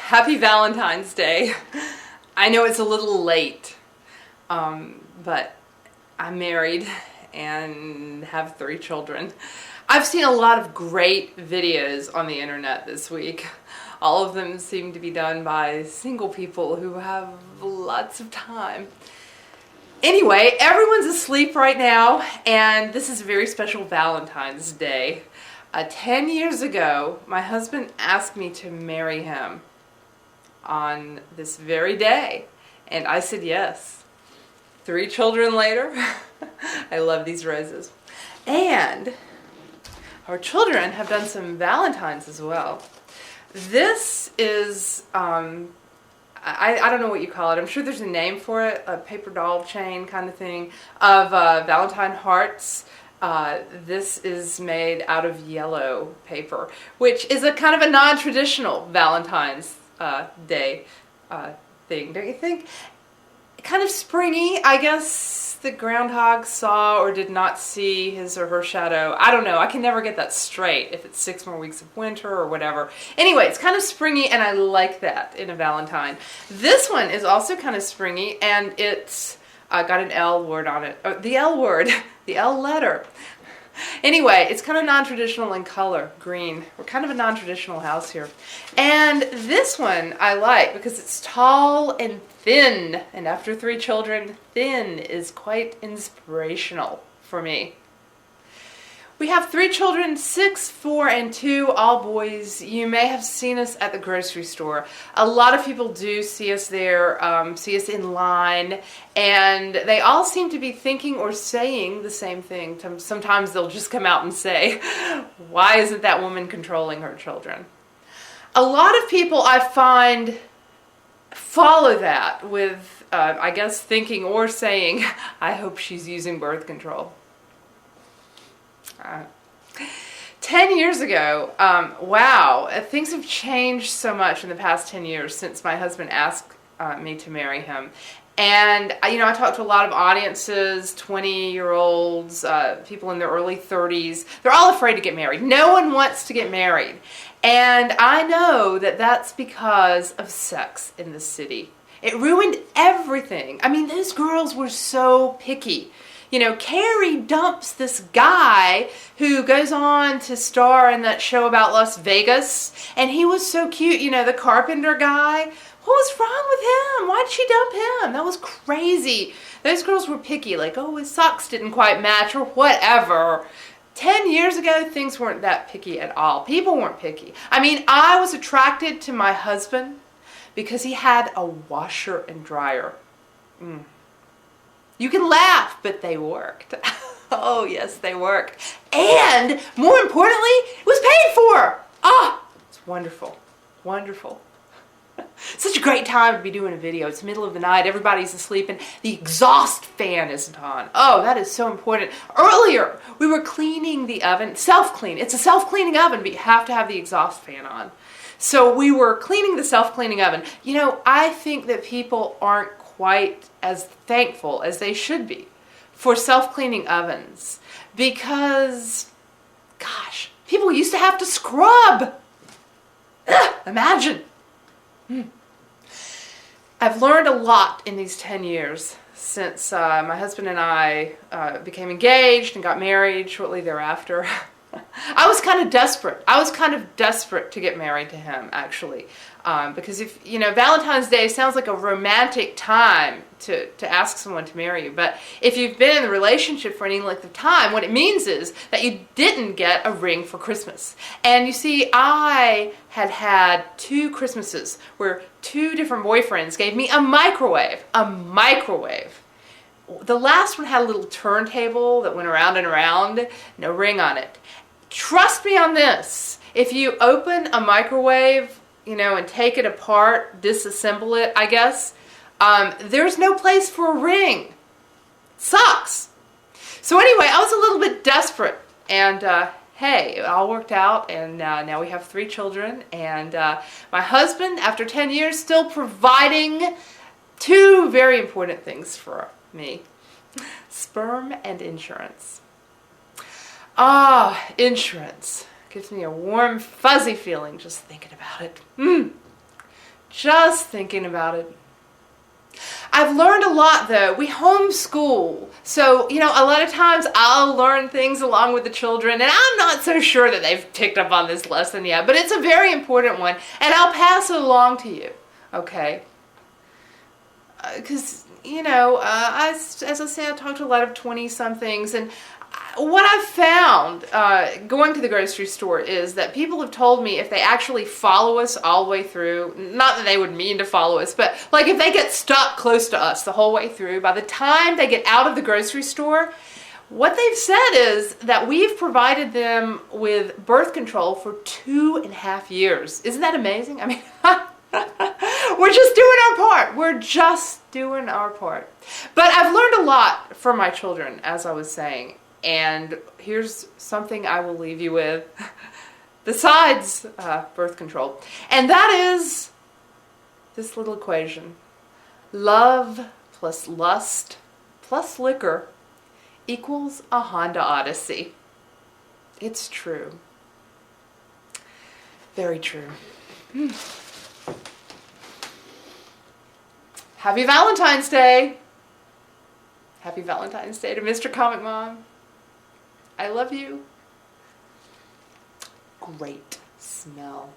Happy Valentine's Day. I know it's a little late, but I'm married and have 3 children. I've seen a lot of great videos on the internet this week. All of them seem to be done by single people who have lots of time. Anyway, everyone's asleep right now, and this is a very special Valentine's Day. 10 years ago, my husband asked me to marry him on this very day, and I said yes. 3 children later, I love these roses. And our children have done some Valentines as well. This is, I don't know what you call it. I'm sure there's a name for it, a paper doll chain kind of thing, of Valentine hearts. This is made out of yellow paper, which is a kind of a non-traditional Valentine's Day thing, don't you think? Kind of springy. I guess the groundhog saw or did not see his or her shadow. I don't know. I can never get that straight if it's 6 more weeks of winter or whatever. Anyway, it's kind of springy, and I like that in a Valentine. This one is also kind of springy, and it's got an L word on it. Oh, the L word. The L letter. Anyway, it's kind of non-traditional in color, green. We're kind of a non-traditional house here. And this one I like because it's tall and thin. And after 3 children, thin is quite inspirational for me. We have 3 children, 6, 4, and 2, all boys. You may have seen us at the grocery store. A lot of people do see us there, see us in line, and they all seem to be thinking or saying the same thing. Sometimes they'll just come out and say, "Why isn't that woman controlling her children?" A lot of people, I find, follow that with, I guess, thinking or saying, "I hope she's using birth control." 10 years ago, wow, things have changed so much in the past 10 years since my husband asked me to marry him. And, you know, I talked to a lot of audiences, 20-year-olds, people in their early 30s. They're all afraid to get married. No one wants to get married. And I know that that's because of sex in the city. It ruined everything. I mean, those girls were so picky. You know, Carrie dumps this guy who goes on to star in that show about Las Vegas, and he was so cute, you know, the carpenter guy. What was wrong with him? Why did she dump him? That was crazy. Those girls were picky, like, oh, his socks didn't quite match or whatever. 10 years ago, things weren't that picky at all. People weren't picky. I mean, I was attracted to my husband because he had a washer and dryer. You can laugh, but they worked. Oh, yes, they worked. And, more importantly, it was paid for. Ah, it's wonderful. Wonderful. Such a great time to be doing a video. It's the middle of the night, everybody's asleep, and the exhaust fan isn't on. Oh, that is so important. Earlier, we were cleaning the oven, self-clean. It's a self-cleaning oven, but you have to have the exhaust fan on. So we were cleaning the self-cleaning oven. You know, I think that people aren't quite as thankful as they should be for self-cleaning ovens because, gosh, people used to have to scrub. Ugh, imagine. I've learned a lot in these 10 years since my husband and I became engaged and got married shortly thereafter. I was kind of desperate. I was kind of desperate to get married to him, actually. Because if, you know, Valentine's Day sounds like a romantic time to ask someone to marry you. But if you've been in a relationship for any length of time, what it means is that you didn't get a ring for Christmas. And you see, I had 2 Christmases where 2 different boyfriends gave me a microwave. A microwave. The last one had a little turntable that went around and around, no ring on it. Trust me on this. If you open a microwave, you know, and take it apart, disassemble it, I guess, there's no place for a ring. Sucks. So anyway, I was a little bit desperate, and hey, it all worked out, and now we have 3 children, and my husband, after 10 years, still providing 2 very important things for me. Sperm and insurance. Ah, insurance. Gives me a warm, fuzzy feeling just thinking about it. Just thinking about it. I've learned a lot though. We homeschool. So, you know, a lot of times I'll learn things along with the children, and I'm not so sure that they've picked up on this lesson yet, but it's a very important one, and I'll pass it along to you, okay? Because, you know, as I say, I talk to a lot of 20-somethings, and what I've found going to the grocery store is that people have told me if they actually follow us all the way through, not that they would mean to follow us, but like if they get stuck close to us the whole way through, by the time they get out of the grocery store, what they've said is that we've provided them with birth control for 2.5 years. Isn't that amazing? I mean, we're just doing our part. We're just doing our part. But I've learned a lot from my children, as I was saying. And here's something I will leave you with besides birth control. And that is this little equation. Love plus lust plus liquor equals a Honda Odyssey. It's true. Very true. Happy Valentine's Day. Happy Valentine's Day to Mr. Comic Mom. I love you. Great smell.